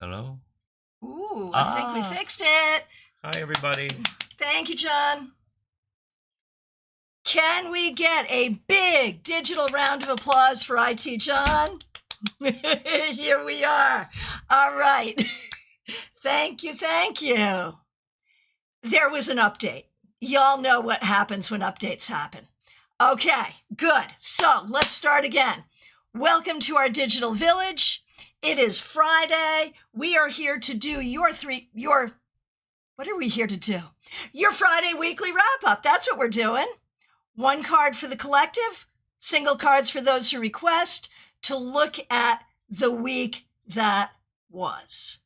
Hello? Ooh, I think we fixed it. Hi, everybody. Thank you, John. Can we get a big digital round of applause for IT John? Here we are. All right. Thank you. There was an update. Y'all know what happens when updates happen. Okay, good. So let's start again. Welcome to our digital village. It is Friday. We are here to do what are we here to do? Your Friday weekly wrap up. That's what we're doing. One card for the collective, single cards for those who request, to look at the week that was.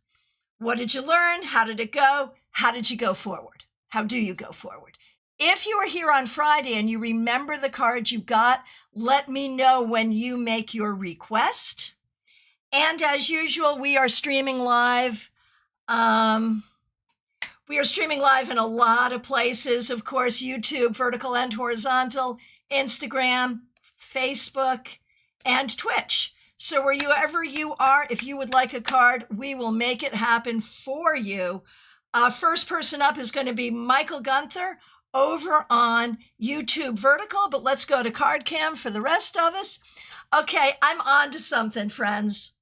What did you learn? How did it go? How did you go forward? How do you go forward? If you are here on Friday and you remember the card you got, let me know when you make your request. And as usual, we are streaming live. We are streaming live in a lot of places. Of course, YouTube, vertical and horizontal, Instagram, Facebook, and Twitch. So wherever you are, if you would like a card, we will make it happen for you. First person up is going to be Michael Gunther over on YouTube Vertical, but let's go to Card Cam for the rest of us. Okay, I'm on to something, friends.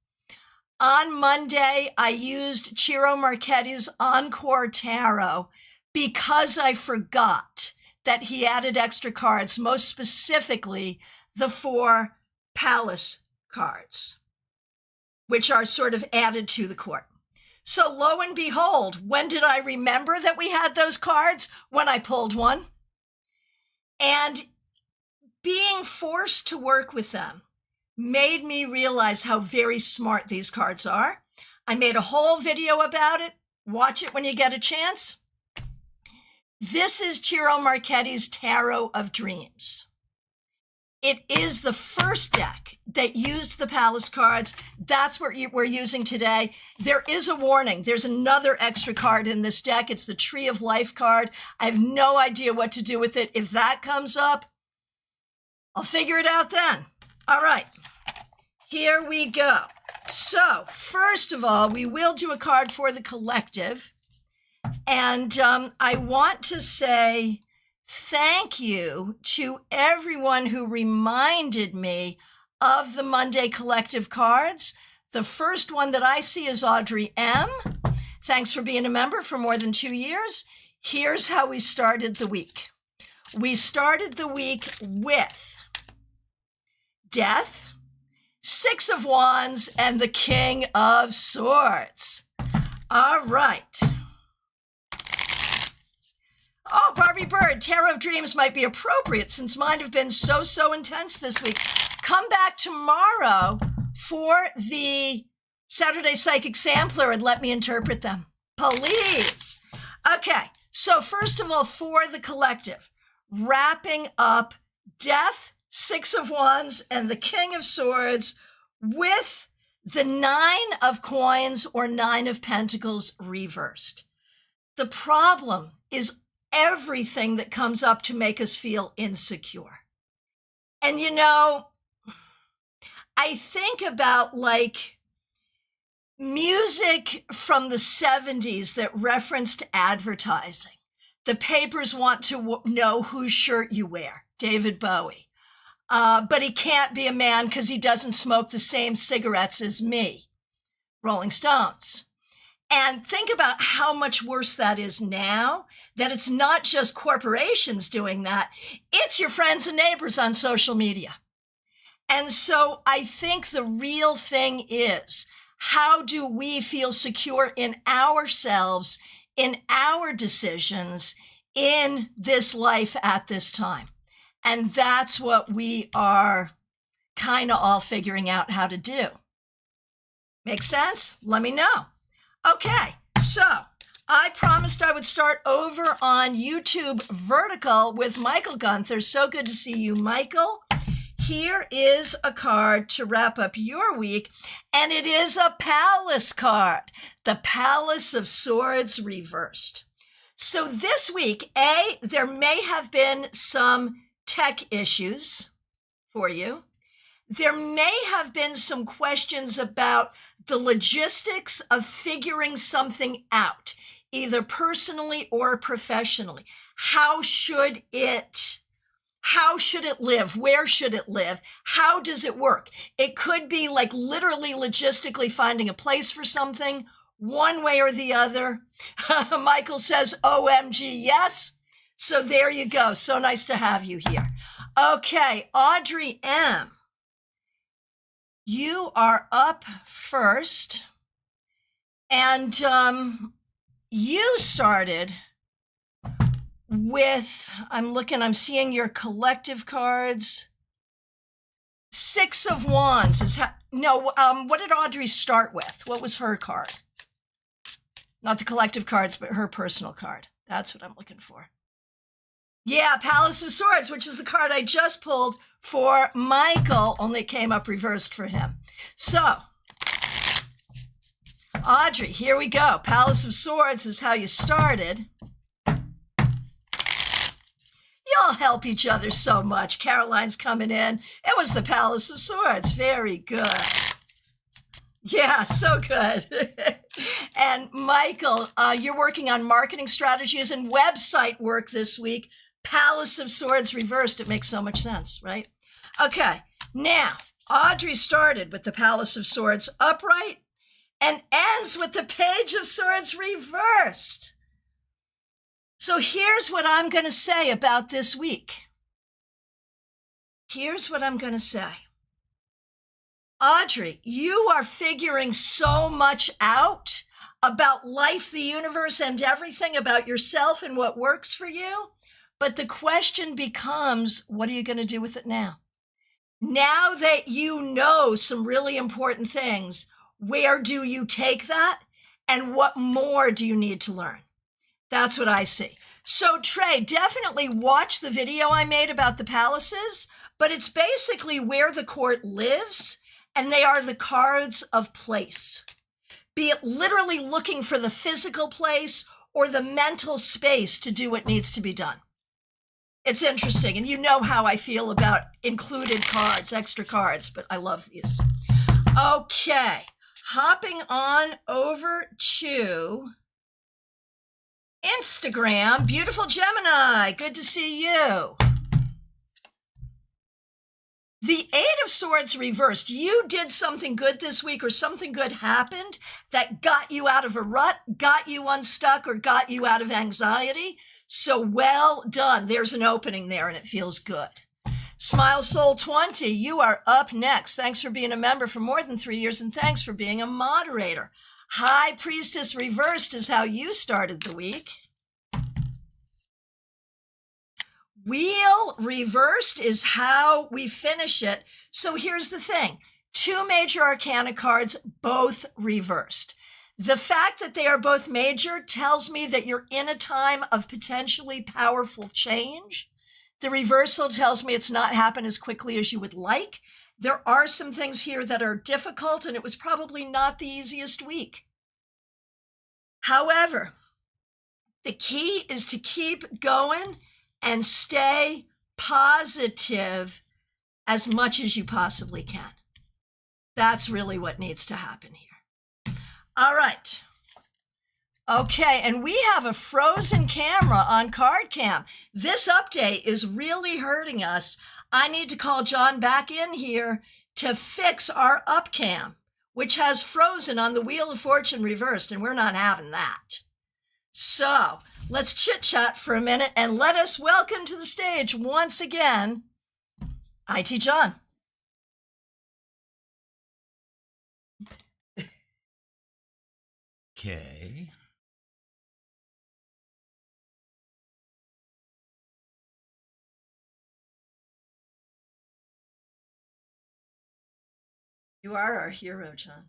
On Monday, I used Ciro Marchetti's Encore Tarot because I forgot that he added extra cards, most specifically the 4 Palace cards, which are sort of added to the court. So lo and behold, when did I remember that we had those cards? When I pulled one. And being forced to work with them made me realize how very smart these cards are. I made a whole video about it. Watch it when you get a chance. This is Ciro Marchetti's Tarot of Dreams. It is the first deck that used the Palace cards. That's what we're using today. There is a warning. There's another extra card in this deck. It's the Tree of Life card. I have no idea what to do with it. If that comes up, I'll figure it out then. All right, here we go. So first of all, we will do a card for the collective. And I want to say thank you to everyone who reminded me of the Monday collective cards. The first one that I see is Audrey M. Thanks for being a member for more than 2 years. Here's how we started the week. We started the week with Death, 6 of Wands, and the King of Swords. All right. Oh, Barbie Bird, Tarot of Dreams might be appropriate since mine have been so intense this week. Come back tomorrow for the Saturday Psychic Sampler and let me interpret them, please. Okay, so first of all, for the collective, wrapping up Death, 6 of Wands, and the King of Swords with the 9 of Coins or 9 of Pentacles reversed. The problem is everything that comes up to make us feel insecure. And you know, I think about like music from the 70s that referenced advertising. The papers want to know whose shirt you wear, David Bowie. But he can't be a man because he doesn't smoke the same cigarettes as me, Rolling Stones. And think about how much worse that is now, that it's not just corporations doing that, it's your friends and neighbors on social media. And so I think the real thing is, how do we feel secure in ourselves, in our decisions, in this life at this time? And that's what we are kind of all figuring out how to do. Make sense? Let me know. Okay, so I promised I would start over on YouTube Vertical with Michael Gunther. So good to see you, Michael. Here is a card to wrap up your week, and it is a Palace card, the Palace of Swords reversed. So this week, there may have been some tech issues for you. there may have been some questions about the logistics of figuring something out, either personally or professionally. How should it live? Where should it live? How does it work? It could be like literally logistically finding a place for something, one way or the other. Michael says, OMG, yes. So there you go. So nice to have you here. Okay, Audrey M., you are up first. And you started with, I'm seeing your collective cards. 6 of Wands is what did Audrey start with? What was her card? Not the collective cards, but her personal card. That's what I'm looking for. Yeah, Palace of Swords, which is the card I just pulled for Michael, only it came up reversed for him. So, Audrey, here we go. Palace of Swords is how you started. Y'all help each other so much. Caroline's coming in. It was the Palace of Swords. Very good. Yeah, so good. And Michael, you're working on marketing strategies and website work this week. Palace of Swords reversed. It makes so much sense, right? Okay, now, Audrey started with the Palace of Swords upright and ends with the Page of Swords reversed. So here's what I'm going to say about this week. Here's what I'm going to say. Audrey, you are figuring so much out about life, the universe, and everything about yourself and what works for you. But the question becomes, what are you going to do with it now? Now that you know some really important things, where do you take that? And what more do you need to learn? That's what I see. So Trey, definitely watch the video I made about the palaces, but it's basically where the court lives, and they are the cards of place. Be it literally looking for the physical place or the mental space to do what needs to be done. It's interesting, and you know how I feel about included cards, extra cards, but I love these. Okay, hopping on over to Instagram. Beautiful Gemini, good to see you. The 8 of Swords reversed. You did something good this week, or something good happened that got you out of a rut, got you unstuck, or got you out of anxiety. So well done. There's an opening there, and it feels good. Smile Soul 20, you are up next. Thanks for being a member for more than 3 years, and thanks for being a moderator. High Priestess reversed is how you started the week. Wheel reversed is how we finish it. So here's the thing. 2 major arcana cards, both reversed. The fact that they are both major tells me that you're in a time of potentially powerful change. The reversal tells me it's not happened as quickly as you would like. There are some things here that are difficult, and it was probably not the easiest week. However, the key is to keep going and stay positive as much as you possibly can. That's really what needs to happen here. All right. Okay, and we have a frozen camera on CardCam. This update is really hurting us. I need to call John back in here to fix our upcam, which has frozen on the Wheel of Fortune reversed, and we're not having that. So let's chit-chat for a minute and let us welcome to the stage once again, IT John. Okay. You are our hero, John.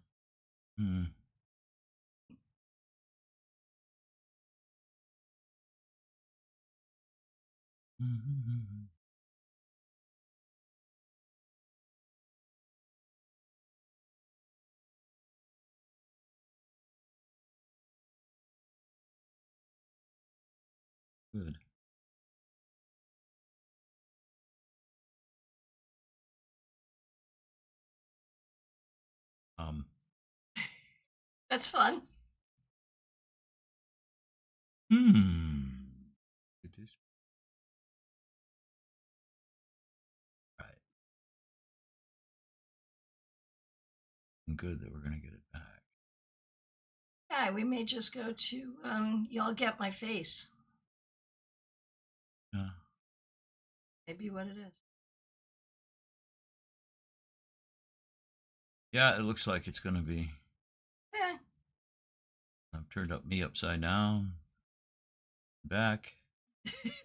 Good. Um, That's fun. It is right. Good that we're gonna get it back. Yeah, we may just go to y'all get my face. Yeah. Maybe what it is. Yeah, it looks like it's gonna be. Yeah. I've turned up me upside down. Back.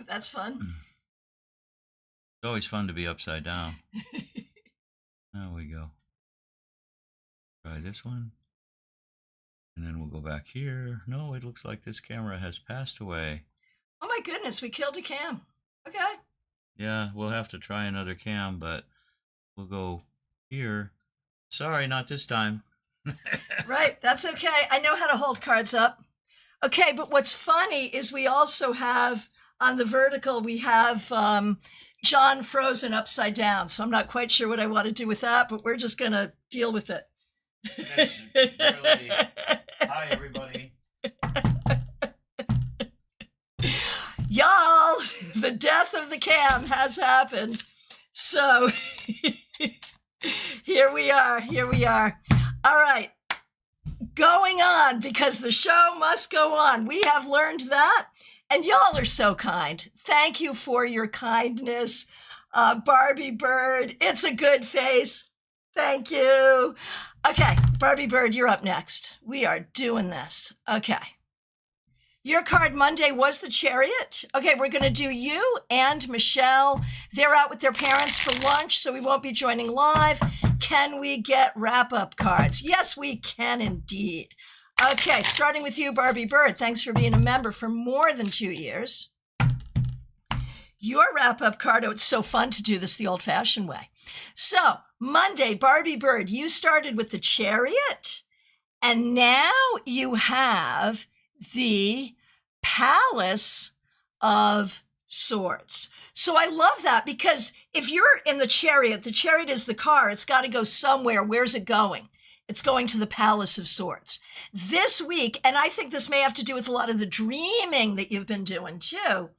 That's fun. It's always fun to be upside down. There we go. Try this one. And then we'll go back here. No, it looks like this camera has passed away. Oh my goodness, we killed a cam. Okay. Yeah, we'll have to try another cam, but we'll go here. Sorry, not this time. Right, that's okay. I know how to hold cards up. Okay, but what's funny is we also have on the vertical, we have John frozen upside down. So I'm not quite sure what I want to do with that, but we're just going to deal with it. Really... Hi, everybody. Y'all, the death of the cam has happened. So here we are. Here we are. All right. Going on, because the show must go on. We have learned that. And y'all are so kind. Thank you for your kindness. Barbie Bird, it's a good face. Thank you. Okay, Barbie Bird, you're up next. We are doing this. Okay. Your card Monday was the Chariot. Okay, we're going to do you and Michelle. They're out with their parents for lunch, so we won't be joining live. Can we get wrap-up cards? Yes, we can indeed. Okay, starting with you, Barbie Bird. Thanks for being a member for more than 2 years. Your wrap-up card, oh, it's so fun to do this the old-fashioned way. So, Monday, Barbie Bird, you started with the Chariot, and now you have the Palace of Swords. So I love that, because if you're in the Chariot is the car. It's got to go somewhere. Where's it going? It's going to the Palace of Swords. This week, and I think this may have to do with a lot of the dreaming that you've been doing too,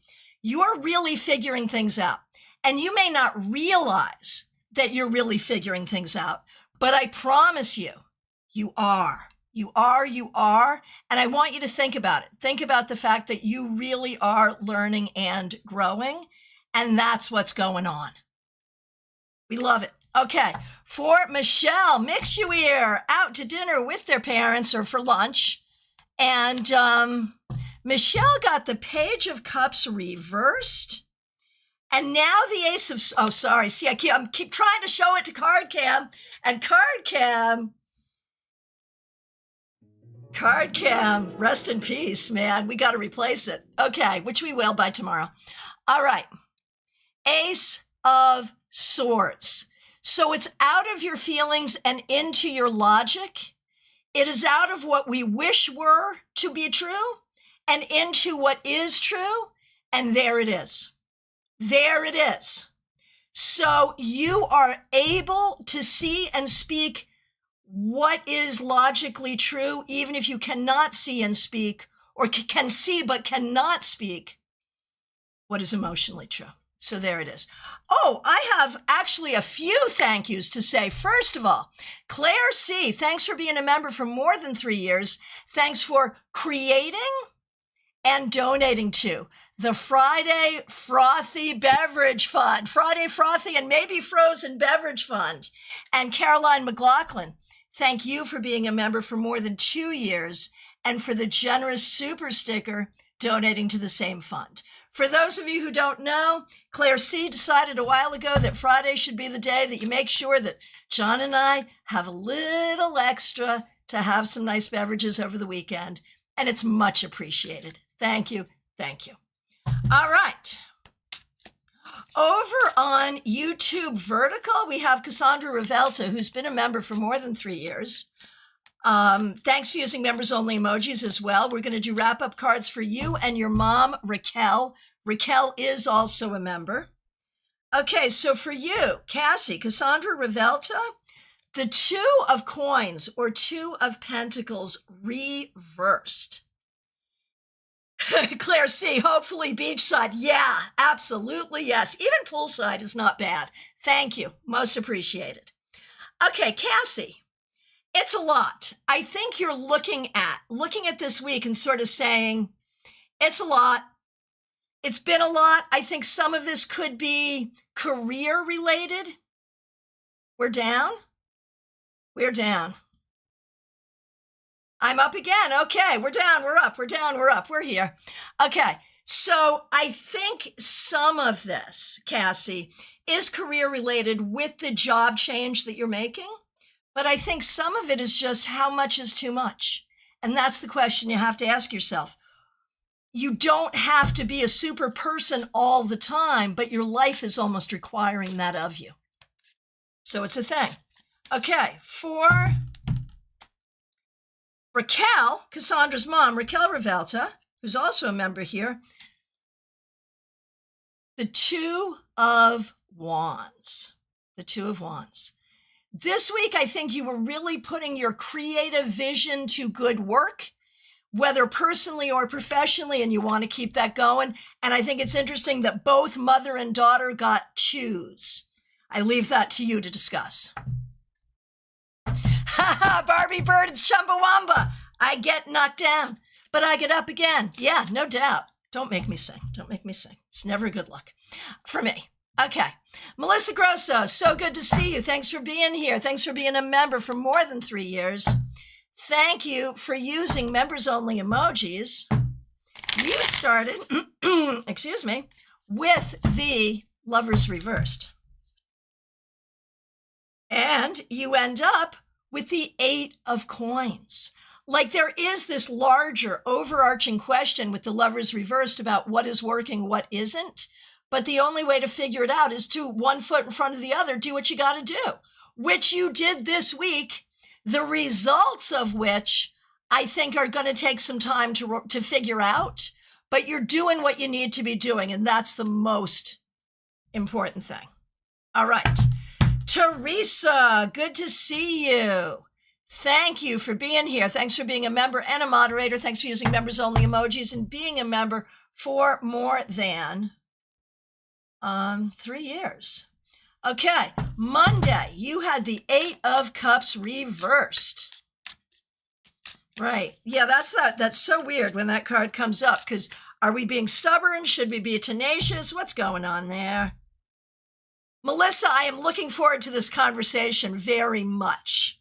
you're really figuring things out. And you may not realize that you're really figuring things out, but I promise you, you are. You are. And I want you to think about it. Think about the fact that you really are learning and growing. And that's what's going on. We love it. Okay. For Michelle, Mix You Ear, out to dinner with their parents or for lunch. And Michelle got the Page of Cups reversed. And now the Ace of, oh, sorry. See, I keep trying to show it to Card Cam. And Card Cam, rest in peace, man. We got to replace it. Okay, which we will by tomorrow. All right. Ace of Swords. So it's out of your feelings and into your logic. It is out of what we wish were to be true and into what is true. And there it is. There it is. So you are able to see and speak what is logically true, even if you cannot see and speak, or can see but cannot speak what is emotionally true. So there it is. Oh, I have actually a few thank yous to say. First of all, Claire C., thanks for being a member for more than 3 years. Thanks for creating and donating to the Friday Frothy Beverage Fund, Friday Frothy and maybe Frozen Beverage Fund. And Caroline McLaughlin, thank you for being a member for more than 2 years and for the generous super sticker donating to the same fund. For those of you who don't know, Claire C. decided a while ago that Friday should be the day that you make sure that John and I have a little extra to have some nice beverages over the weekend, and it's much appreciated. Thank you. Thank you. All right. Over on YouTube Vertical, we have Cassandra Revelta, who's been a member for more than 3 years. Thanks for using members only emojis as well. We're going to do wrap-up cards for you and your mom, Raquel. Raquel is also a member. Okay, so for you, Cassie, Cassandra Revelta, The Two of Coins or Two of Pentacles reversed. Claire C., hopefully beachside. Yeah, absolutely, yes. Even poolside is not bad. Thank you. Most appreciated. Okay, Cassie, it's a lot. I think you're looking at this week and sort of saying, it's a lot. It's been a lot. I think some of this could be career related. We're down. We're down. I'm up again. Okay, we're down, we're up, we're down, we're up, we're here. Okay, so I think some of this, Cassie, is career related with the job change that you're making. But I think some of it is just how much is too much. And that's the question you have to ask yourself. You don't have to be a super person all the time, but your life is almost requiring that of you. So it's a thing. Okay, for Raquel, Cassandra's mom, Raquel Revelta, who's also a member here, the Two of Wands. The Two of Wands. This week, I think you were really putting your creative vision to good work, whether personally or professionally, and you want to keep that going. And I think it's interesting that both mother and daughter got twos. I leave that to you to discuss. Barbie Bird, it's Chumbawamba. I get knocked down, but I get up again. Yeah, no doubt. Don't make me sing. Don't make me sing. It's never good luck for me. Okay. Melissa Grosso, so good to see you. Thanks for being here. Thanks for being a member for more than 3 years. Thank you for using members-only emojis. You started, excuse me, with the Lovers Reversed. And you end up with the Eight of Coins. Like there is this larger overarching question with the Lovers Reversed about what is working, what isn't. But the only way to figure it out is to one foot in front of the other, do what you got to do, which you did this week, the results of which I think are going to take some time to figure out. But you're doing what you need to be doing, and that's the most important thing. All right. Teresa, good to see you. Thank you for being here. Thanks for being a member and a moderator. Thanks for using members-only emojis and being a member for more than 3 years. Okay, Monday, you had the Eight of Cups reversed. Right. Yeah, that's so weird when that card comes up, because are we being stubborn? Should we be tenacious? What's going on there? Melissa, I am looking forward to this conversation very much.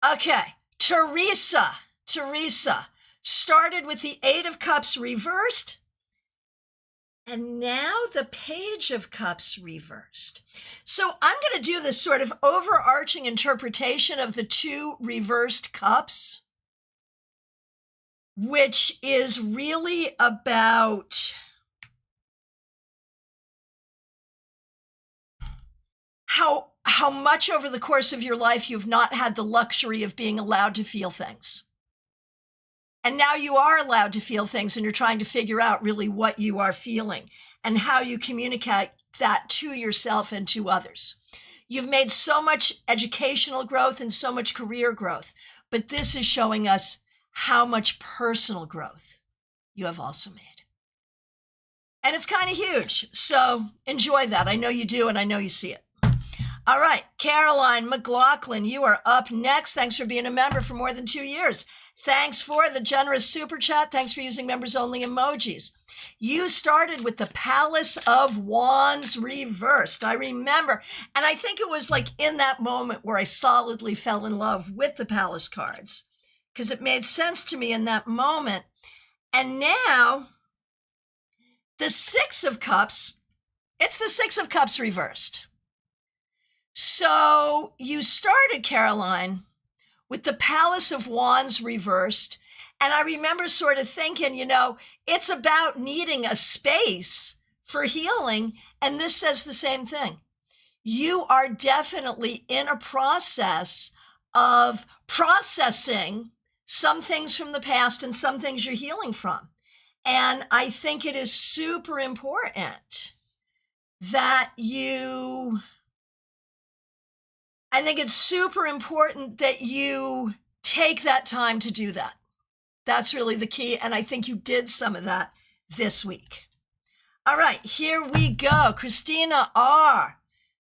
Okay, Teresa started with the Eight of Cups reversed, and now the Page of Cups reversed. So I'm going to do this sort of overarching interpretation of the two reversed cups, which is really about how much over the course of your life you've not had the luxury of being allowed to feel things. And now you are allowed to feel things, and you're trying to figure out really what you are feeling and how you communicate that to yourself and to others. You've made so much educational growth and so much career growth, but this is showing us how much personal growth you have also made. And it's kind of huge. So enjoy that. I know you do, and I know you see it. All right, Caroline McLaughlin, you are up next. Thanks for being a member for more than 2 years. Thanks for the generous super chat. Thanks for using members only emojis. You started with the Palace of Wands reversed. I remember, and I think it was like in that moment where I solidly fell in love with the Palace cards, because it made sense to me in that moment. And now the Six of Cups, it's the Six of Cups reversed. So you started, Caroline, with the Palace of Wands reversed. And I remember sort of thinking, it's about needing a space for healing. And this says the same thing. You are definitely in a process of processing some things from the past and some things you're healing from. And I think it is super important that you... I think it's super important that you take that time to do that. That's really the key. And I think you did some of that this week. All right, here we go. Christina R.,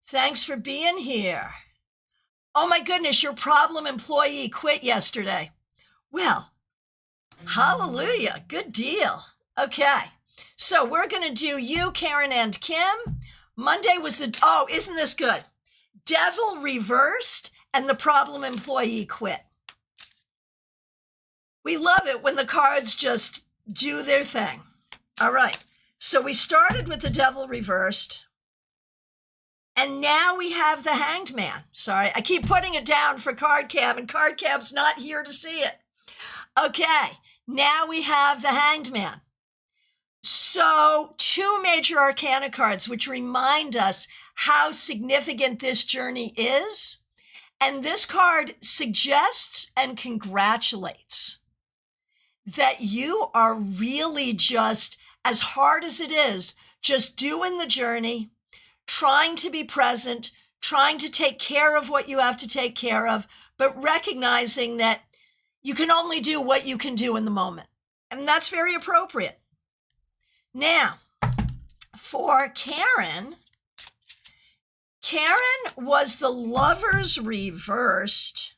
thanks for being here. Oh my goodness, your problem employee quit yesterday. Well, hallelujah, good deal. Okay, so we're going to do you, Karen, and Kim. Monday was oh, isn't this good? Devil reversed and the problem employee quit. We love it when the cards just do their thing. All right, so we started with the devil reversed. And now we have the Hanged Man. Sorry, I keep putting it down for Card Cab, and Card Cab's not here to see it. Okay, now we have the Hanged Man. So 2 major arcana cards, which remind us how significant this journey is. And this card suggests and congratulates that you are really just, as hard as it is, just doing the journey, trying to be present, trying to take care of what you have to take care of, but recognizing that you can only do what you can do in the moment. And that's very appropriate. Now, for Karen, Karen was the Lovers reversed,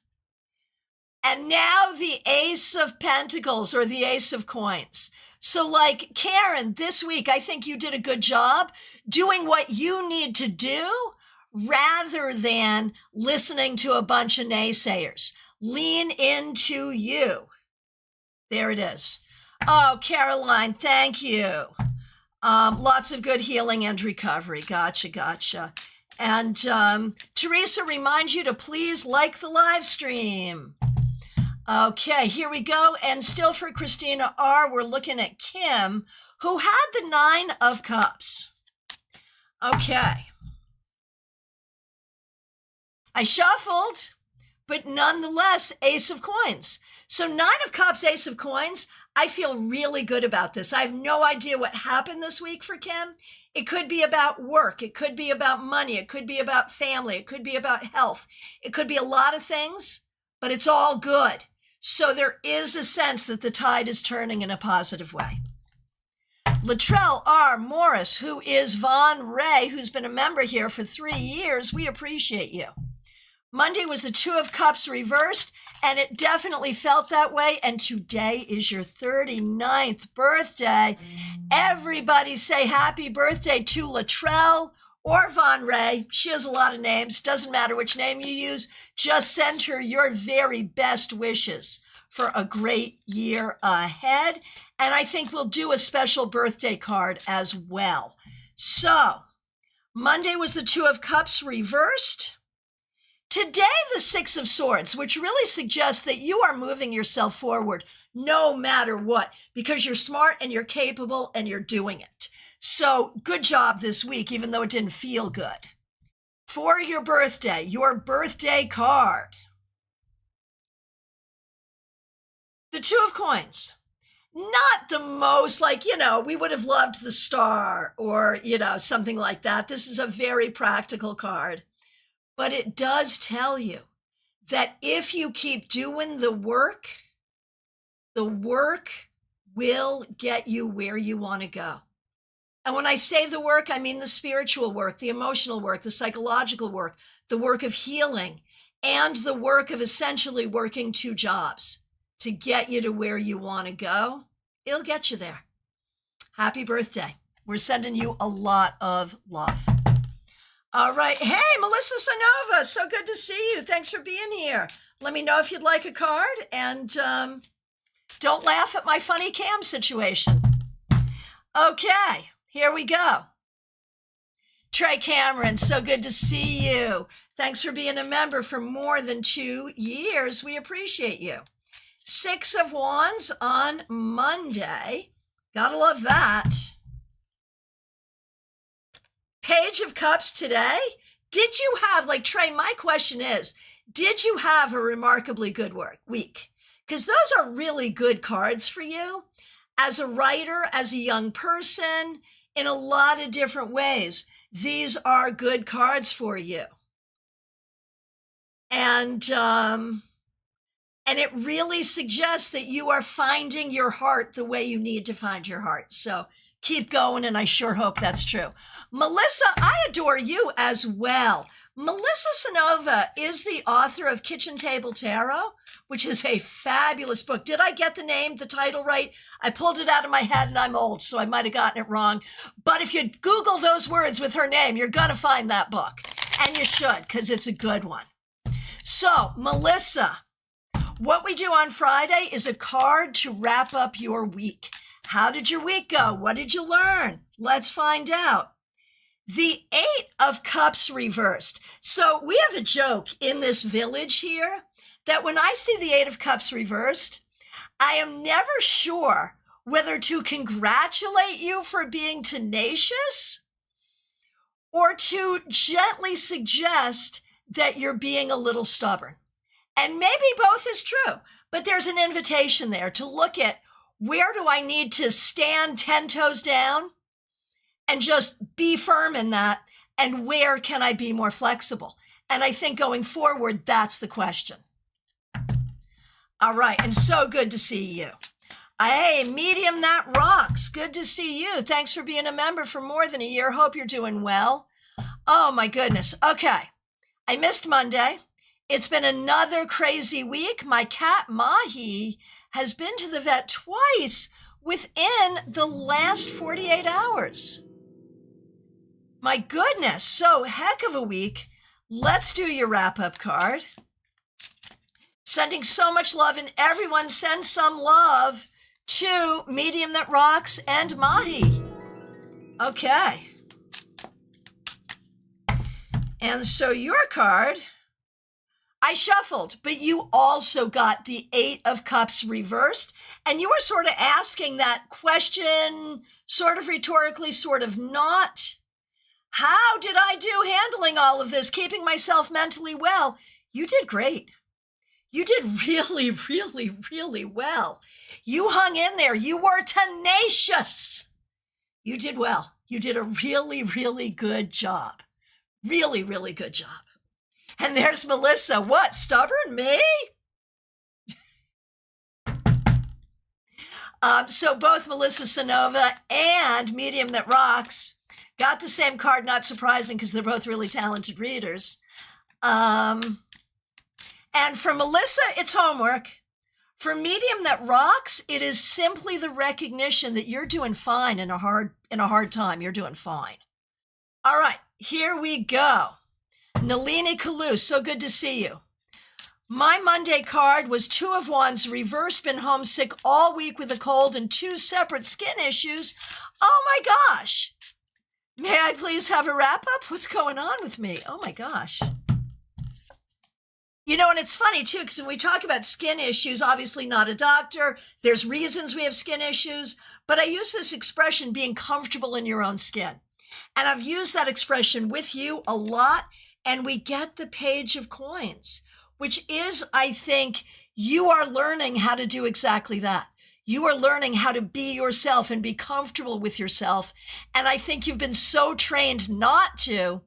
and now the Ace of Pentacles or the Ace of Coins. So like Karen, this week, I think you did a good job doing what you need to do rather than listening to a bunch of naysayers. Lean into you. There it is. Oh, Caroline, thank you. Lots of good healing and recovery. Gotcha. And Teresa reminds you to please like the live stream. Okay, here we go. And still for Christina R., we're looking at Kim, who had the 9 of Cups. Okay. I shuffled, but nonetheless, Ace of Coins. So 9 of Cups, Ace of Coins, I feel really good about this. I have no idea what happened this week for Kim. It could be about work. It could be about money. It could be about family. It could be about health. It could be a lot of things, but it's all good. So there is a sense that the tide is turning in a positive way. Latrell R. Morris, who is Von Ray, who's been a member here for 3 years, we appreciate you. Monday was the 2 of Cups reversed, and it definitely felt that way. And today is your 39th birthday. Everybody say happy birthday to Latrell or Von Ray. She has a lot of names. Doesn't matter which name you use. Just send her your very best wishes for a great year ahead. And I think we'll do a special birthday card as well. So Monday was the 2 of Cups reversed. Today, the 6 of Swords, which really suggests that you are moving yourself forward no matter what, because you're smart and you're capable and you're doing it. So good job this week, even though it didn't feel good. For your birthday card. The 2 of Coins. Not the most, we would have loved the Star or, something like that. This is a very practical card. But it does tell you that if you keep doing the work will get you where you want to go. And when I say the work, I mean the spiritual work, the emotional work, the psychological work, the work of healing, and the work of essentially working 2 jobs to get you to where you want to go. It'll get you there. Happy birthday. We're sending you a lot of love. All right. Hey, Melissa Sanova, so good to see you. Thanks for being here. Let me know if you'd like a card, and don't laugh at my funny cam situation. Okay, here we go. Trey Cameron, so good to see you. Thanks for being a member for more than 2 years. We appreciate you. 6 of Wands on Monday. Gotta love that. Page of Cups today. Did you have, Trey, my question is, did you have a remarkably good week? Because those are really good cards for you as a writer, as a young person, in a lot of different ways. These are good cards for you. And it really suggests that you are finding your heart the way you need to find your heart. So keep going, and I sure hope that's true. Melissa, I adore you as well. Melissa Sanova is the author of Kitchen Table Tarot, which is a fabulous book. Did I get the title right? I pulled it out of my head, and I'm old, so I might have gotten it wrong. But if you Google those words with her name, you're going to find that book. And you should, because it's a good one. So, Melissa, what we do on Friday is a card to wrap up your week. How did your week go? What did you learn? Let's find out. The 8 of Cups reversed. So we have a joke in this village here that when I see the 8 of Cups reversed, I am never sure whether to congratulate you for being tenacious or to gently suggest that you're being a little stubborn. And maybe both is true, but there's an invitation there to look at where do I need to stand 10 toes down and just be firm in that, and where can I be more flexible? And I think going forward, that's the question. All right, and so good to see you. Hey, Medium That Rocks, good to see you. Thanks for being a member for more than a year. Hope you're doing well. Oh my goodness. Okay, I missed Monday. It's been another crazy week. My cat, Mahi, has been to the vet twice within the last 48 hours. My goodness, so heck of a week. Let's do your wrap-up card. Sending so much love, and everyone send some love to Medium That Rocks and Mahi. Okay. And so your card, I shuffled, but you also got the 8 of Cups reversed, and you were sort of asking that question, sort of rhetorically, sort of not. How did I do handling all of this, keeping myself mentally well? You did great. You did really, really, really well. You hung in there. You were tenacious. You did well. You did a really, really good job. Really, really good job. And there's Melissa. What, stubborn me? So both Melissa Sanova and Medium That Rocks got the same card, not surprising because they're both really talented readers. And for Melissa, it's homework. For Medium That Rocks, it is simply the recognition that you're doing fine in a hard time. You're doing fine. All right, here we go. Nalini Kalu, so good to see you. My Monday card was 2 of Wands reversed, been homesick all week with a cold and 2 separate skin issues. Oh my gosh. May I please have a wrap up? What's going on with me? Oh my gosh. You know, and it's funny too, because when we talk about skin issues, obviously not a doctor, there's reasons we have skin issues, but I use this expression, being comfortable in your own skin. And I've used that expression with you a lot, and we get the Page of Coins, which is, I think, you are learning how to do exactly that. You are learning how to be yourself and be comfortable with yourself. And I think you've been so trained not to,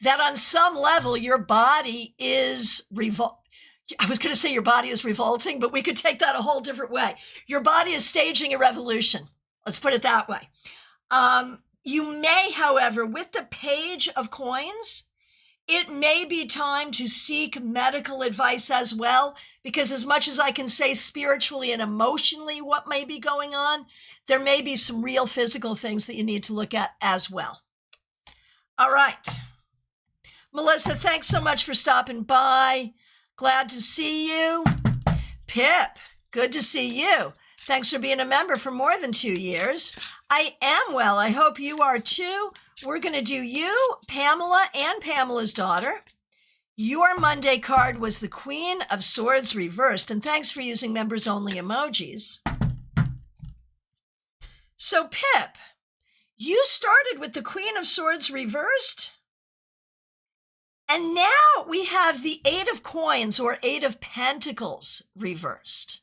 that on some level, your body is I was going to say your body is revolting, but we could take that a whole different way. Your body is staging a revolution. Let's put it that way. You may, however, with the Page of Coins, it may be time to seek medical advice as well, because as much as I can say spiritually and emotionally what may be going on, there may be some real physical things that you need to look at as well. All right. Melissa, thanks so much for stopping by. Glad to see you. Pip, good to see you. Thanks for being a member for more than 2 years. I am well. I hope you are too. We're going to do you, Pamela, and Pamela's daughter. Your Monday card was the Queen of Swords reversed, and thanks for using members-only emojis. So, Pip, you started with the Queen of Swords reversed, and now we have the 8 of Coins, or 8 of Pentacles, reversed.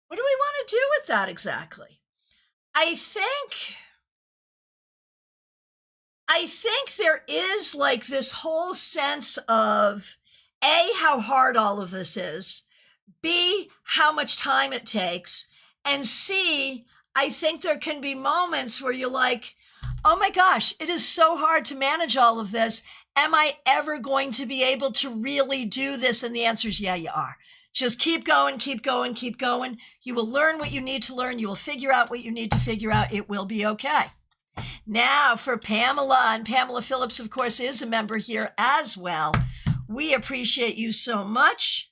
What do we want to do with that exactly? I think there is like this whole sense of A, how hard all of this is, B, how much time it takes, and C, I think there can be moments where you're like, oh my gosh, it is so hard to manage all of this. Am I ever going to be able to really do this? And the answer is, yeah, you are. Just keep going, keep going, keep going. You will learn what you need to learn. You will figure out what you need to figure out. It will be okay. Now for Pamela, and Pamela Phillips, of course, is a member here as well. We appreciate you so much.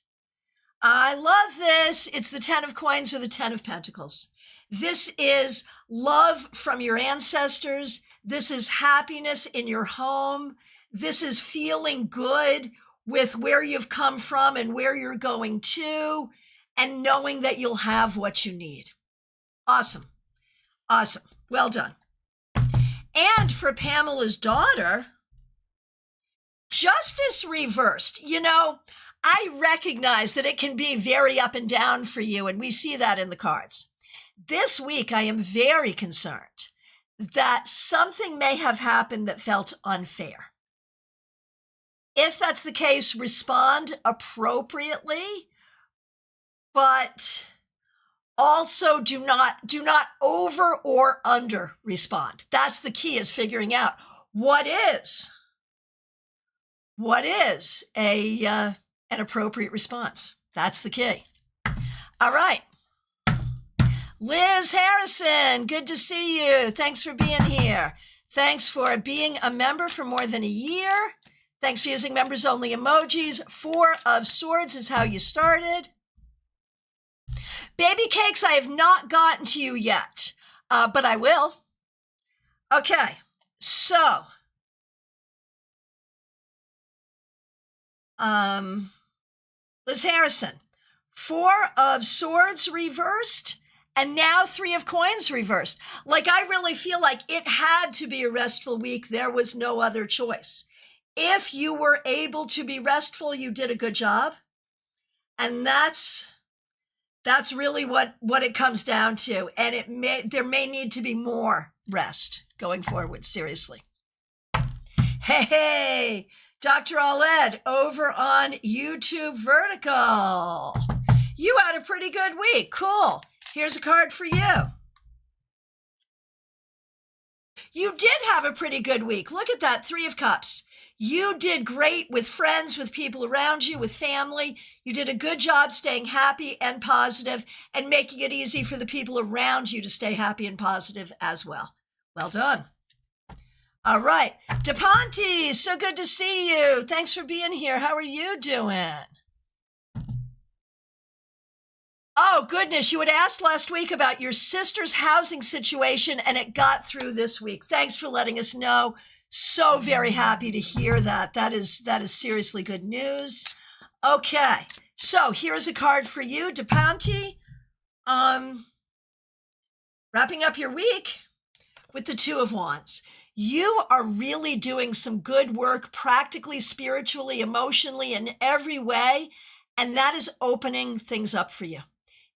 I love this. It's the 10 of coins or the 10 of pentacles. This is love from your ancestors. This is happiness in your home. This is feeling good with where you've come from and where you're going to, and knowing that you'll have what you need. Awesome. Awesome. Well done. And for Pamela's daughter, justice reversed. You know, I recognize that it can be very up and down for you, and we see that in the cards. This week, I am very concerned that something may have happened that felt unfair. If that's the case, respond appropriately, but also do not over or under respond. That's the key, is figuring out what is an appropriate response. That's the key. All right. Liz Harrison, good to see you. Thanks for being here. Thanks for being a member for more than a year. Thanks for using members only emojis. 4 of Swords is how you started. Baby Cakes, I have not gotten to you yet, but I will. Okay, so Liz Harrison, 4 of Swords reversed, and now 3 of Coins reversed. Like, I really feel like it had to be a restful week. There was no other choice. If you were able to be restful, you did a good job. And that's really what it comes down to. And there may need to be more rest going forward, seriously. Hey, Dr. Aled over on YouTube Vertical. You had a pretty good week. Cool. Here's a card for you. You did have a pretty good week. Look at that, 3 of Cups. You did great with friends, with people around you, with family. You did a good job staying happy and positive and making it easy for the people around you to stay happy and positive as well. Well done. All right. DePonte, so good to see you. Thanks for being here. How are you doing? Oh, goodness. You had asked last week about your sister's housing situation, and it got through this week. Thanks for letting us know. So very happy to hear that. That is seriously good news. Okay, so here's a card for you, DePonte. Wrapping up your week with the 2 of Wands. You are really doing some good work, practically, spiritually, emotionally, in every way, and that is opening things up for you.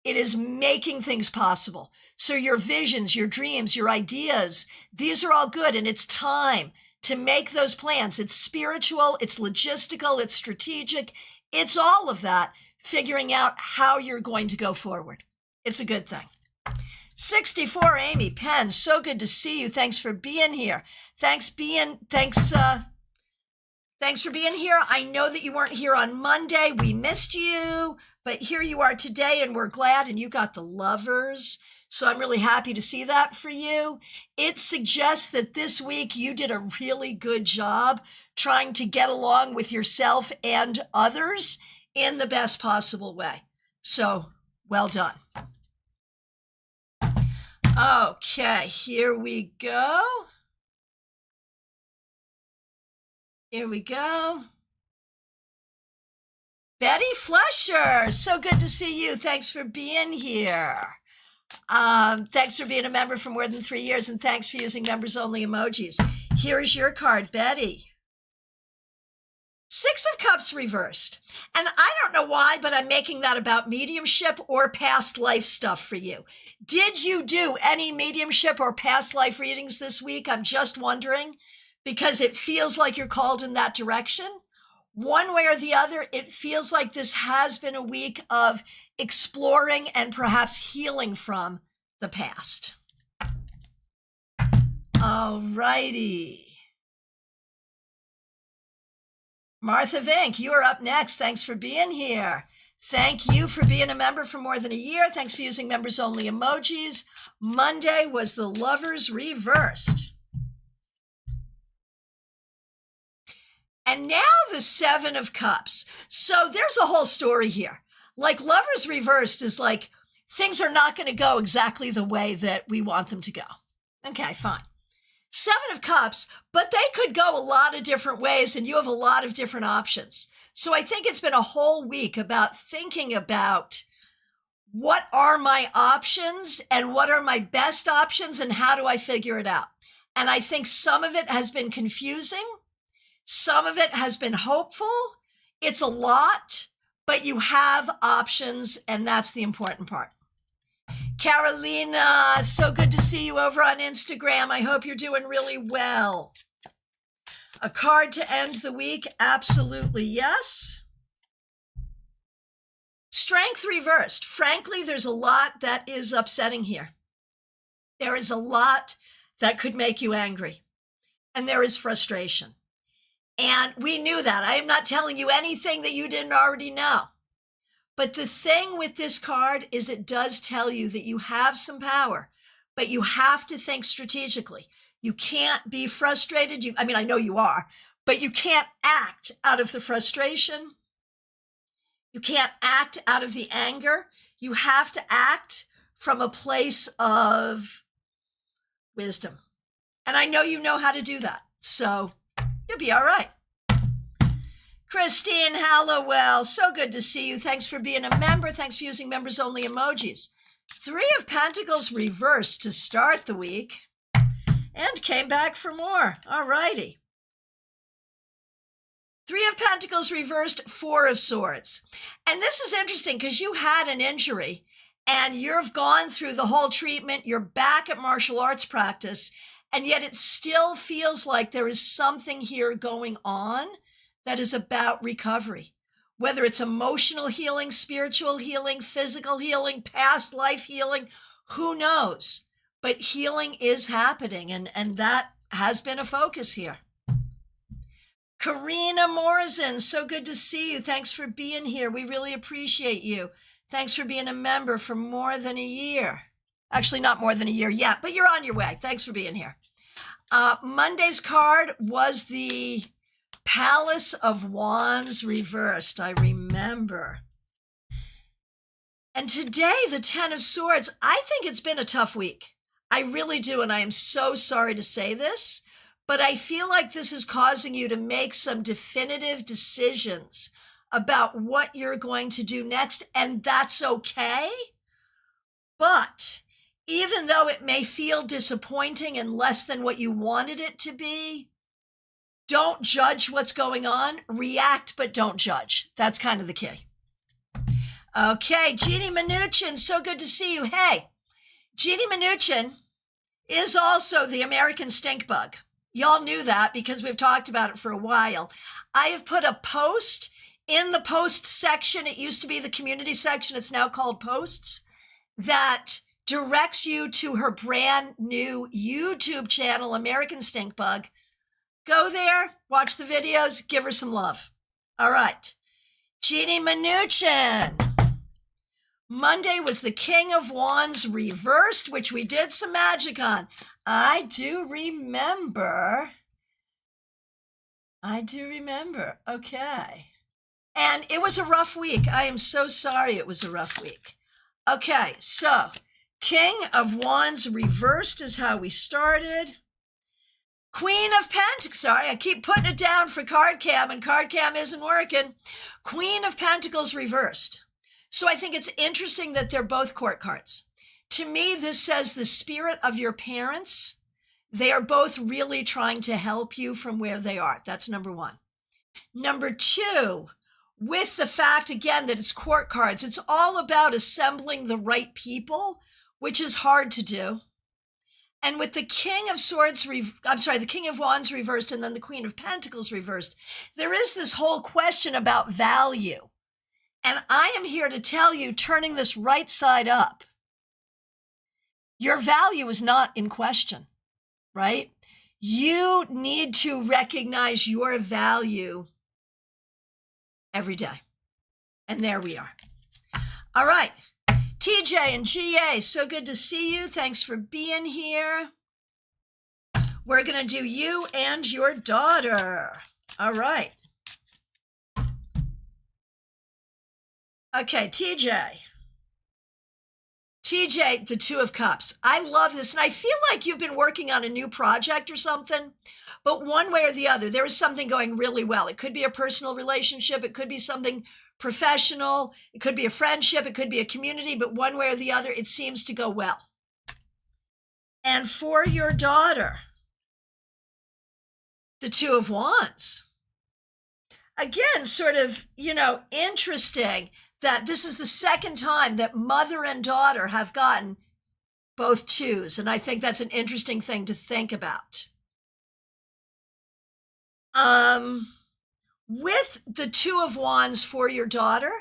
It is making things possible. So your visions, your dreams, your ideas, these are all good, and it's time to make those plans. It's spiritual, it's logistical, it's strategic. It's all of that, figuring out how you're going to go forward. It's a good thing. 64, Amy Penn, so good to see you. Thanks for being here. Thanks for being here. I know that you weren't here on Monday. We missed you, but here you are today, and we're glad, and you got the Lovers. So I'm really happy to see that for you. It suggests that this week you did a really good job trying to get along with yourself and others in the best possible way. So well done. Okay, here we go. Here we go. Betty Fletcher, so good to see you. Thanks for being here. Thanks for being a member for more than 3 years, and thanks for using members only emojis. Here is your card, Betty. 6 of Cups reversed. And I don't know why, but I'm making that about mediumship or past life stuff for you. Did you do any mediumship or past life readings this week? I'm just wondering, because it feels like you're called in that direction. one way or the other, it feels like this has been a week of exploring and perhaps healing from the past. All righty. Martha Vink, you are up next. Thanks for being here. Thank you for being a member for more than a year. Thanks for using members only emojis. Monday was the Lovers reversed. And now the Seven of Cups. So there's a whole story here. Like Lovers reversed is like things are not going to go exactly the way that we want them to go. Okay, fine. Seven of Cups, but they could go a lot of different ways and you have a lot of different options. So I think it's been a whole week about thinking about what are my options and what are my best options and how do I figure it out? And I think some of it has been confusing. Some of it has been hopeful. It's a lot, but you have options and that's the important part. Carolina, so good to see you over on Instagram. I hope you're doing really well. A card to end the week? Absolutely yes. Strength reversed. Frankly, there's a lot that is upsetting here. There is a lot that could make you angry. And there is frustration. And we knew that. I am not telling you anything that you didn't already know. But the thing with this card is it does tell you that you have some power, but you have to think strategically. You can't be frustrated. I know you are, but you can't act out of the frustration. You can't act out of the anger. You have to act from a place of wisdom. And I know you know how to do that. So you'll be all right. Christine Hallowell, so good to see you. Thanks for being a member. Thanks for using members only emojis. Three of Pentacles reversed to start the week and came back for more. All righty. Three of Pentacles reversed, Four of Swords. And this is interesting because you had an injury and you've gone through the whole treatment. You're back at martial arts practice, and yet it still feels like there is something here going on that is about recovery, whether it's emotional healing, spiritual healing, physical healing, past life healing, who knows? But healing is happening, and that has been a focus here. Karina Morrison, so good to see you. Thanks for being here. We really appreciate you. Thanks for being a member for more than a year. Actually, not more than a year yet, but you're on your way. Thanks for being here. Monday's card was the Palace of Wands reversed, I remember. And today, the Ten of Swords, I think it's been a tough week. I really do, and I am so sorry to say this, but I feel like this is causing you to make some definitive decisions about what you're going to do next, and that's okay. But even though it may feel disappointing and less than what you wanted it to be, don't judge what's going on. React, but don't judge. That's kind of the key. Okay, Jeannie Mnuchin, so good to see you. Hey, Jeannie Mnuchin is also the American stink bug. Y'all knew that because we've talked about it for a while. I have put a post in the post section. It used to be the community section. It's now called posts, that directs you to her brand new YouTube channel, American Stink Bug. Go there, watch the videos, give her some love. All right. Jeannie Mnuchin. Monday was the King of Wands reversed, which we did some magic on. I do remember. Okay. And it was a rough week. I am so sorry it was a rough week. Okay, so King of Wands reversed is how we started. Queen of Pentacles, sorry, I keep putting it down for card cam and card cam isn't working. Queen of Pentacles reversed. So I think it's interesting that they're both court cards. To me, this says the spirit of your parents. They are both really trying to help you from where they are. That's number one. Number two, with the fact, again, that it's court cards, it's all about assembling the right people, which is hard to do. And with the King of Swords, the King of Wands reversed, and then the Queen of Pentacles reversed, there is this whole question about value. And I am here to tell you, turning this right side up, your value is not in question, right? You need to recognize your value every day. And there we are. All right. TJ and GA, so good to see you. Thanks for being here. We're going to do you and your daughter. All right. Okay, TJ, the Two of Cups. I love this. And I feel like you've been working on a new project or something, but one way or the other, there is something going really well. It could be a personal relationship. It could be something professional. It could be a friendship. It could be a community, but one way or the other, it seems to go well. And for your daughter, the Two of Wands. Again, sort of, interesting that this is the second time that mother and daughter have gotten both twos. And I think that's an interesting thing to think about. With the Two of Wands for your daughter,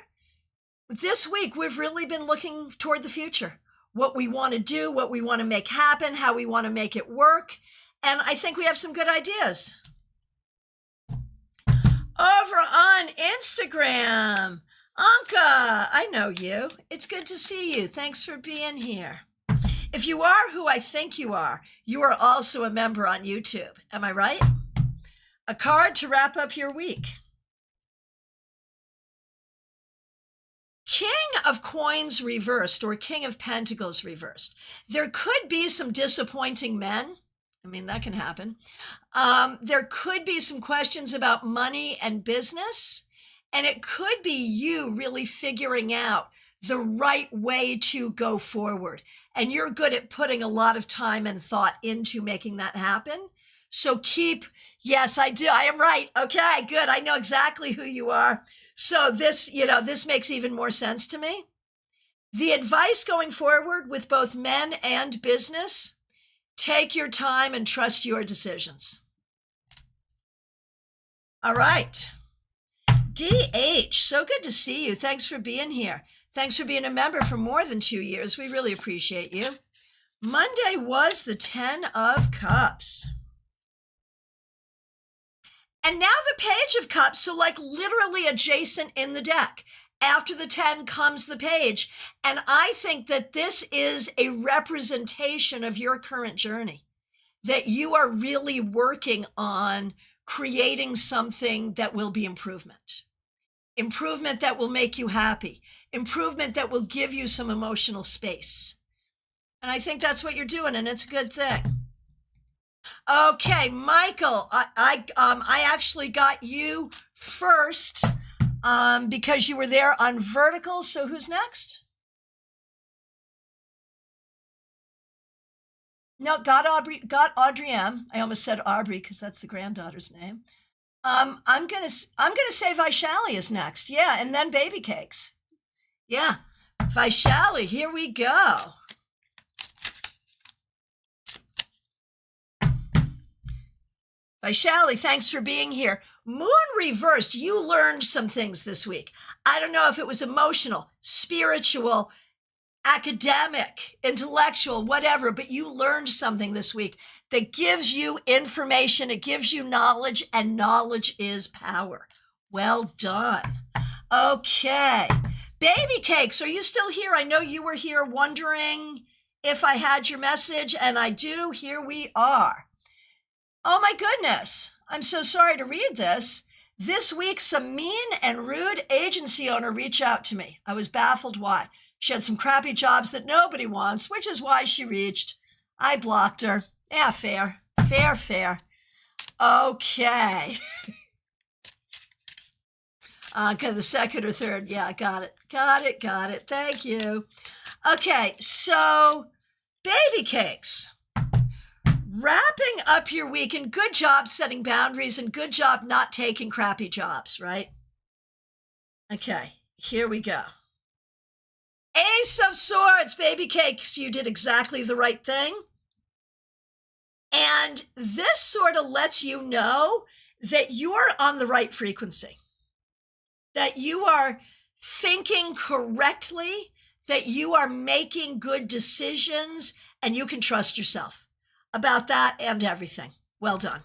this week we've really been looking toward the future, what we want to do, what we want to make happen, how we want to make it work. And I think we have some good ideas. Over on Instagram, Anka, I know you. It's good to see you. Thanks for being here. If you are who I think you are also a member on YouTube. Am I right? A card to wrap up your week. King of Coins reversed, or King of Pentacles reversed. There could be some disappointing men. I mean, that can happen. There could be some questions about money and business, and it could be you really figuring out the right way to go forward. And you're good at putting a lot of time and thought into making that happen. So yes, I do. I am right. Okay, good. I know exactly who you are. So this makes even more sense to me. The advice going forward with both men and business, take your time and trust your decisions. All right. DH, so good to see you. Thanks for being here. Thanks for being a member for more than 2 years. We really appreciate you. Monday was the 10 of Cups. And now the Page of Cups, so like literally adjacent in the deck. After the 10 comes the Page. And I think that this is a representation of your current journey, that you are really working on creating something that will be improvement that will make you happy, improvement that will give you some emotional space. And I think that's what you're doing, and it's a good thing. Okay, Michael, I actually got you first because you were there on vertical. So who's next? No, got Audrey M. I almost said Aubrey because that's the granddaughter's name. I'm gonna say Vaishali is next. Yeah, and then Baby Cakes. Yeah, Vaishali, here we go. Vaishali, thanks for being here. Moon reversed. You learned some things this week. I don't know if it was emotional, spiritual, academic, intellectual, whatever, but you learned something this week that gives you information, it gives you knowledge, and knowledge is power. Well done. Okay. Baby Cakes, are you still here? I know you were here wondering if I had your message, and I do. Here we are. Oh my goodness. I'm so sorry to read this. This week, some mean and rude agency owner reached out to me. I was baffled why. She had some crappy jobs that nobody wants, which is why she reached. I blocked her. Yeah, fair. Okay. Okay, the second or third. Yeah, got it. Thank you. Okay, so Baby Cakes. Wrapping up your week, and good job setting boundaries and good job not taking crappy jobs, right? Okay, here we go. Ace of Swords, Baby Cakes, you did exactly the right thing. And this sort of lets you know that you're on the right frequency, that you are thinking correctly, that you are making good decisions, and you can trust yourself about that and everything. Well done.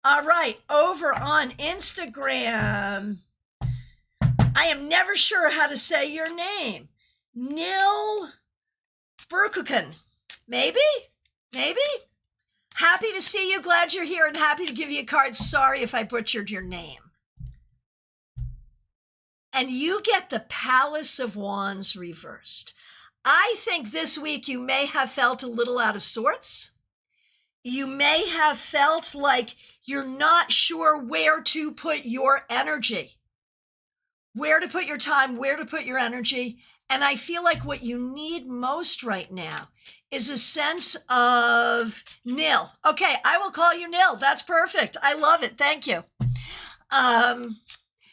All right, over on Instagram, I am never sure how to say your name. Nil Burkuken. Maybe? Happy to see you. Glad you're here and happy to give you a card. Sorry if I butchered your name. And you get the Palace of Wands reversed. I think this week you may have felt a little out of sorts. You may have felt like you're not sure where to put your energy, where to put your time, where to put your energy. And I feel like what you need most right now is a sense of Nil. Okay, I will call you Nil. That's perfect. I love it. Thank you.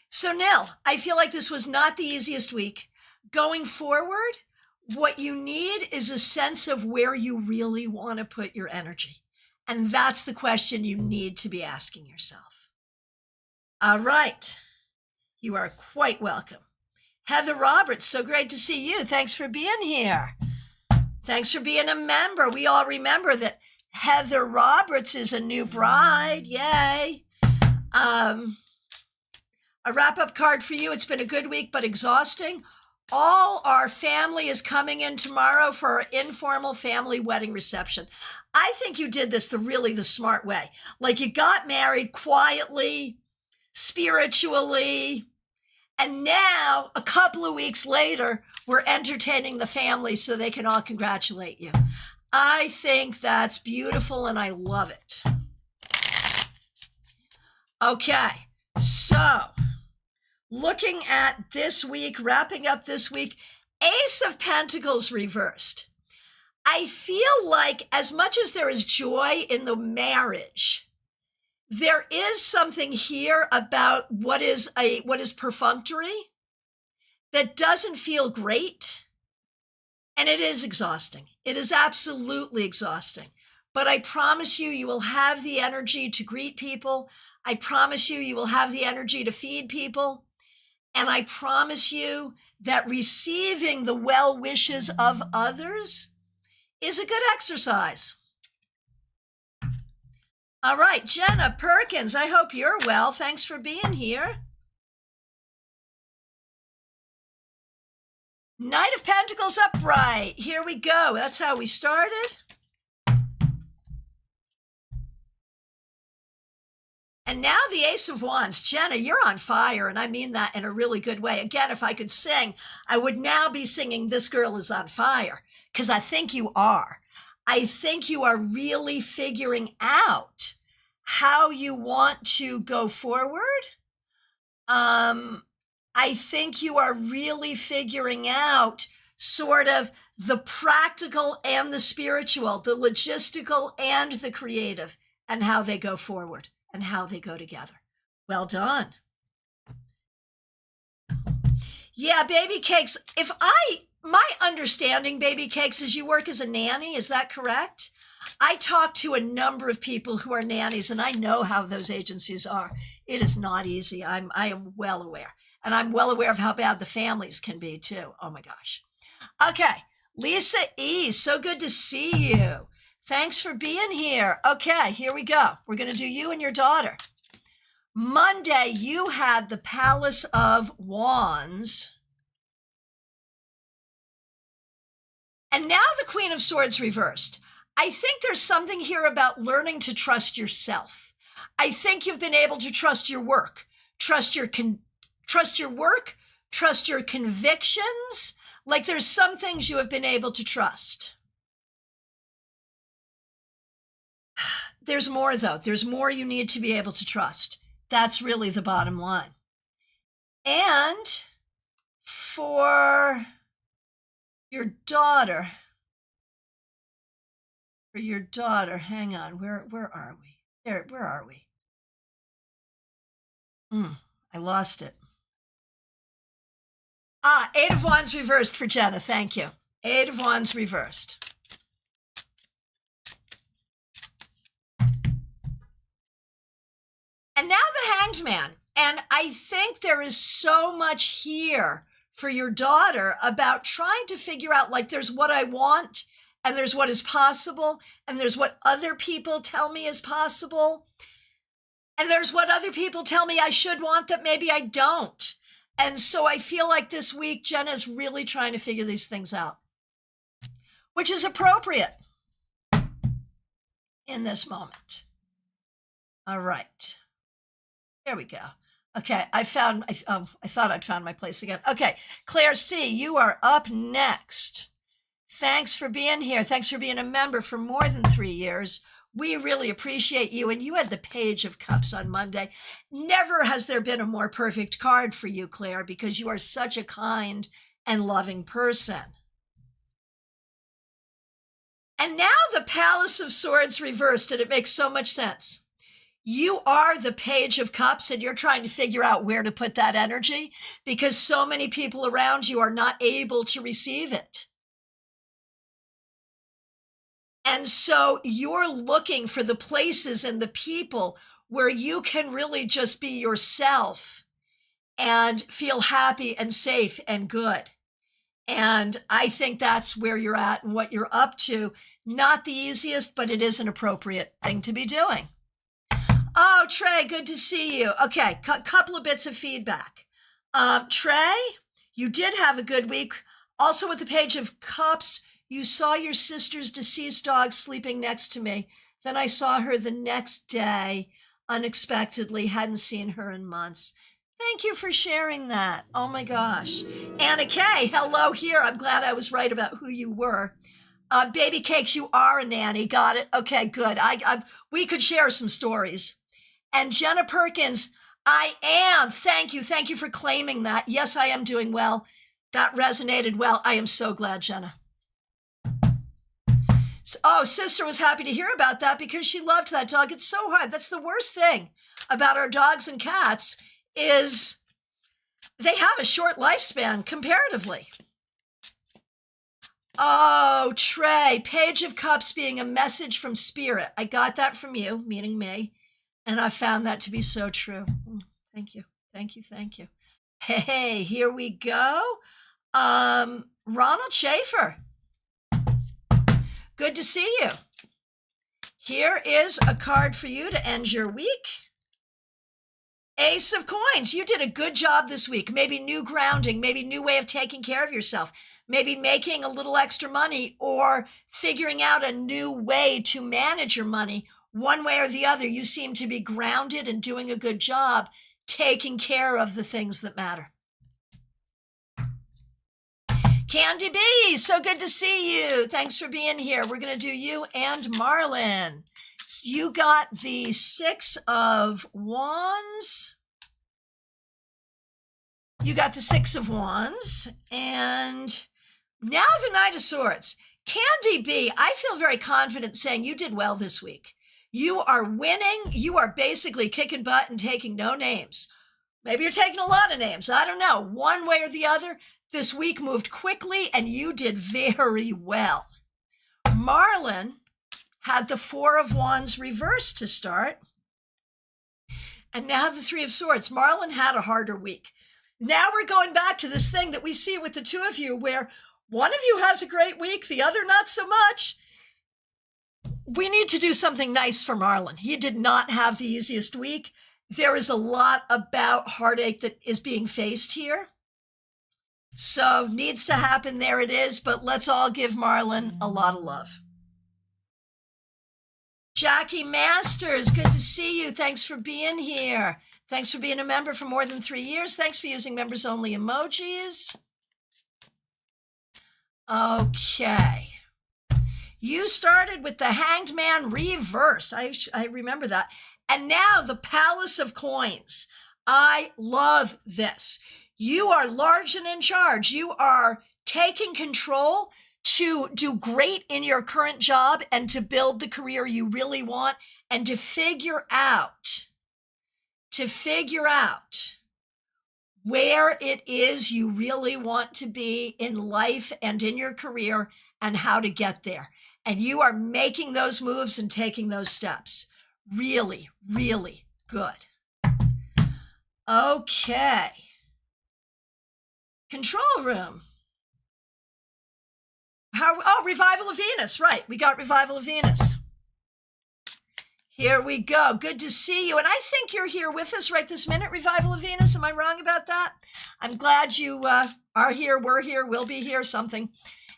So Nil, I feel like this was not the easiest week. Going forward, what you need is a sense of where you really want to put your energy. And that's the question you need to be asking yourself. All right. You are quite welcome. Heather Roberts, so great to see you. Thanks for being here. Thanks for being a member. We all remember that Heather Roberts is a new bride. Yay. A wrap-up card for you. It's been a good week, but exhausting. All our family is coming in tomorrow for our informal family wedding reception. I think you did this the smart way. Like you got married quietly, spiritually, and now a couple of weeks later, we're entertaining the family so they can all congratulate you. I think that's beautiful and I love it. Okay, so looking at this week, wrapping up this week, Ace of Pentacles reversed. I feel like as much as there is joy in the marriage, there is something here about what is perfunctory that doesn't feel great. And it is exhausting. It is absolutely exhausting. But I promise you, you will have the energy to greet people. I promise you, you will have the energy to feed people. And I promise you that receiving the well wishes of others is a good exercise. All right, Jenna Perkins, I hope you're well. Thanks for being here. Knight of Pentacles upright. Here we go. That's how we started. And now the Ace of Wands. Jenna, you're on fire, and I mean that in a really good way. Again, if I could sing, I would now be singing This Girl Is on Fire, because I think you are. I think you are really figuring out how you want to go forward. I think you are really figuring out sort of the practical and the spiritual, the logistical and the creative, and how they go forward and how they go together. Well done. Yeah, Baby Cakes. My understanding, Baby Cakes, is you work as a nanny. Is that correct? I talk to a number of people who are nannies, and I know how those agencies are. It is not easy. I am well aware. And I'm well aware of how bad the families can be, too. Oh, my gosh. Okay. Lisa E., so good to see you. Thanks for being here. Okay, here we go. We're going to do you and your daughter. Monday, you had the Palace of Wands. And now the Queen of Swords reversed. I think there's something here about learning to trust yourself. I think you've been able to trust your work, trust your work, trust your convictions. Like there's some things you have been able to trust. There's more though. There's more you need to be able to trust. That's really the bottom line. And for your daughter, hang on, where are we? Where are we? I lost it. Eight of Wands reversed for Jenna. Thank you. Eight of Wands reversed. And now the Hanged Man. And I think there is so much here for your daughter about trying to figure out, like, there's what I want, and there's what is possible, and there's what other people tell me is possible, and there's what other people tell me I should want that maybe I don't. And so I feel like this week, Jenna's really trying to figure these things out, which is appropriate in this moment. All right. There we go. Okay, I thought I'd found my place again. Okay, Claire C., you are up next. Thanks for being here. Thanks for being a member for more than 3 years. We really appreciate you. And you had the Page of Cups on Monday. Never has there been a more perfect card for you, Claire, because you are such a kind and loving person. And now the Palace of Swords reversed, and it makes so much sense. You are the Page of Cups, and you're trying to figure out where to put that energy because so many people around you are not able to receive it. And so you're looking for the places and the people where you can really just be yourself and feel happy and safe and good. And I think that's where you're at and what you're up to. Not the easiest, but it is an appropriate thing to be doing. Oh, Trey, good to see you. Okay, couple of bits of feedback. Trey, you did have a good week. Also with the Page of Cups, you saw your sister's deceased dog sleeping next to me. Then I saw her the next day, unexpectedly, hadn't seen her in months. Thank you for sharing that. Oh my gosh. Anna Kay, hello here. I'm glad I was right about who you were. Baby Cakes, you are a nanny. Got it. Okay, good. We could share some stories. And Jenna Perkins, I am. Thank you. Thank you for claiming that. Yes, I am doing well. That resonated well. I am so glad, Jenna. Oh, sister was happy to hear about that because she loved that dog. It's so hard. That's the worst thing about our dogs and cats is they have a short lifespan comparatively. Oh, Trey, Page of Cups being a message from Spirit. I got that from you, meaning me. And I found that to be so true. Thank you. Thank you. Thank you. Hey, here we go. Ronald Schaefer. Good to see you. Here is a card for you to end your week. Ace of Coins. You did a good job this week. Maybe new grounding, maybe new way of taking care of yourself, maybe making a little extra money or figuring out a new way to manage your money. One way or the other, you seem to be grounded and doing a good job taking care of the things that matter. Candy B, so good to see you. Thanks for being here. We're going to do you and Marlon. So you got the 6 of Wands. You got the 6 of Wands. And now the Knight of Swords. Candy B, I feel very confident saying you did well this week. You are winning. You are basically kicking butt and taking no names. Maybe you're taking a lot of names. I don't know. One way or the other, this week moved quickly and you did very well. Marlon had the 4 of Wands reversed to start. And now the 3 of Swords. Marlon had a harder week. Now we're going back to this thing that we see with the two of you where one of you has a great week, the other not so much. We need to do something nice for Marlon. He did not have the easiest week. There is a lot about heartache that is being faced here. So needs to happen. There it is. But let's all give Marlon a lot of love. Jackie Masters, good to see you. Thanks for being here. Thanks for being a member for more than 3 years. Thanks for using members only emojis. Okay. You started with the Hanged Man reversed. I remember that. And now the Palace of Coins. I love this. You are large and in charge. You are taking control to do great in your current job and to build the career you really want and to figure out where it is you really want to be in life and in your career and how to get there. And you are making those moves and taking those steps. Really, really good. Okay. Control room. Revival of Venus. Right. We got Revival of Venus. Here we go. Good to see you. And I think you're here with us right this minute, Revival of Venus. Am I wrong about that? I'm glad you are here, we're here, will be here, something.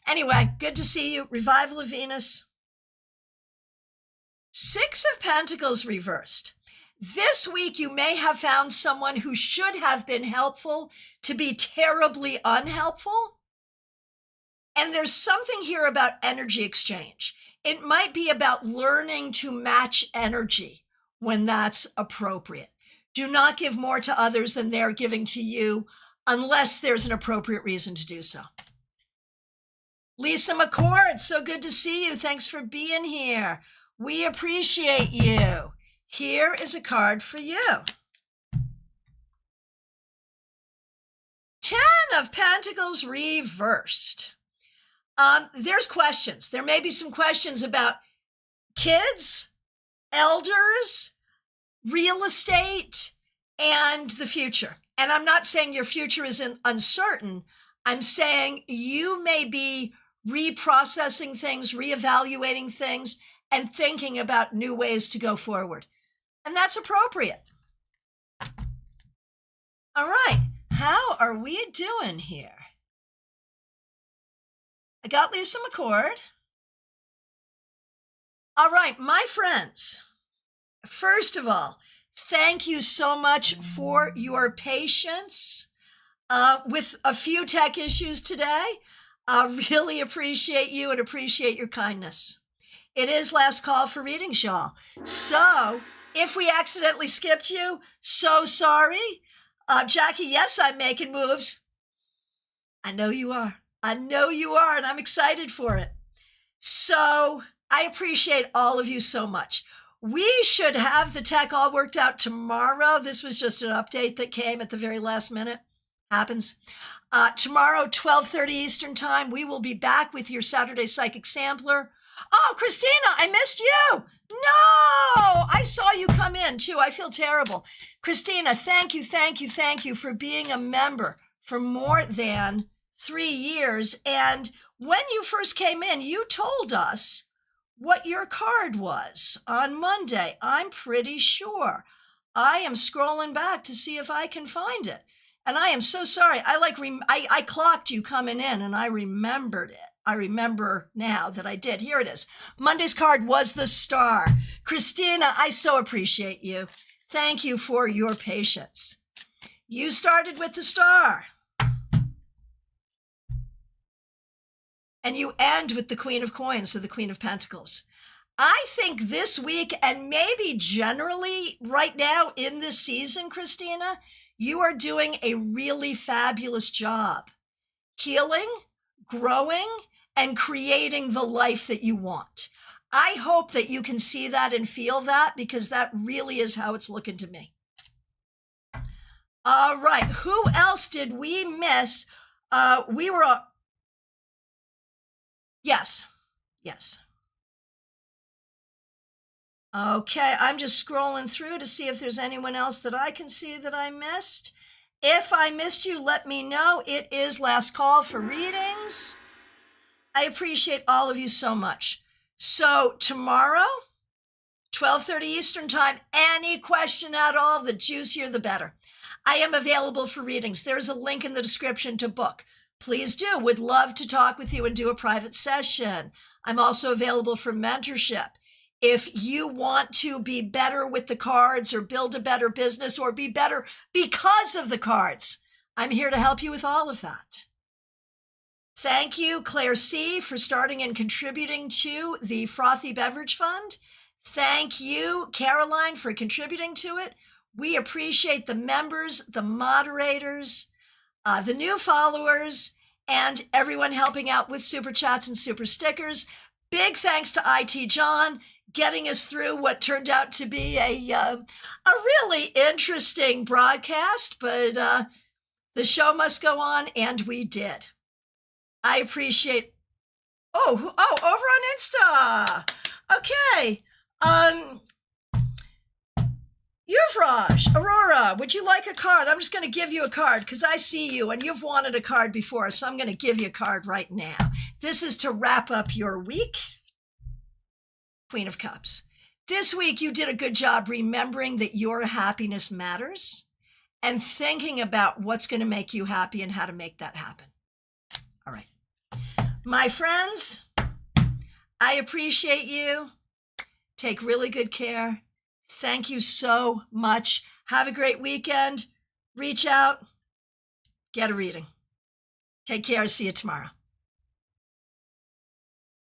Anyway, good to see you. Revival of Venus. Six of Pentacles reversed. This week, you may have found someone who should have been helpful to be terribly unhelpful. And there's something here about energy exchange. It might be about learning to match energy when that's appropriate. Do not give more to others than they're giving to you unless there's an appropriate reason to do so. Lisa McCord, so good to see you. Thanks for being here. We appreciate you. Here is a card for you. 10 of Pentacles reversed. There's questions. There may be some questions about kids, elders, real estate, and the future. And I'm not saying your future is uncertain. I'm saying you may be reprocessing things, reevaluating things, and thinking about new ways to go forward. And that's appropriate. All right. How are we doing here? I got Lisa McCord. All right, my friends. First of all, thank you so much for your patience with a few tech issues today. I really appreciate you and appreciate your kindness. It is last call for readings, y'all. So if we accidentally skipped you, so sorry. Jackie, yes, I'm making moves. I know you are. I know you are, and I'm excited for it. So I appreciate all of you so much. We should have the tech all worked out tomorrow. This was just an update that came at the very last minute. Happens. Tomorrow, 12:30 Eastern time, we will be back with your Saturday Psychic Sampler. Oh, Christina, I missed you. No, I saw you come in too. I feel terrible. Christina, thank you for being a member for more than 3 years. And when you first came in, you told us what your card was on Monday. I'm pretty sure. I am scrolling back to see if I can find it. And I am so sorry. I clocked you coming in and I remembered it. I remember now that I did. Here it is. Monday's card was the Star. Christina, I so appreciate you. Thank you for your patience. You started with the Star. And you end with the Queen of Coins, so the Queen of Pentacles. I think this week, and maybe generally right now in this season, Christina, you are doing a really fabulous job healing, growing, and creating the life that you want. I hope that you can see that and feel that, because that really is how it's looking to me. All right, who else did we miss? Yes. Okay, I'm just scrolling through to see if there's anyone else that I can see that I missed. If I missed you, let me know. It is last call for readings. I appreciate all of you so much. So tomorrow, 12:30 Eastern time, any question at all, the juicier the better. I am available for readings. There's a link in the description to book. Please do. Would love to talk with you and do a private session. I'm also available for mentorship. If you want to be better with the cards or build a better business or be better because of the cards, I'm here to help you with all of that. Thank you, Claire C., for starting and contributing to the Frothy Beverage Fund. Thank you, Caroline, for contributing to it. We appreciate the members, the moderators, the new followers, and everyone helping out with super chats and super stickers. Big thanks to IT John, getting us through what turned out to be a really interesting broadcast, but the show must go on, and we did. I appreciate. Oh, over on Insta. Okay. Yuvraj, Aurora, would you like a card? I'm just going to give you a card because I see you and you've wanted a card before, so I'm going to give you a card right now. This is to wrap up your week. Queen of Cups. This week you did a good job remembering that your happiness matters and thinking about what's going to make you happy and how to make that happen. All right. My friends, I appreciate you. Take really good care. Thank you so much. Have a great weekend. Reach out. Get a reading. Take care. See you tomorrow.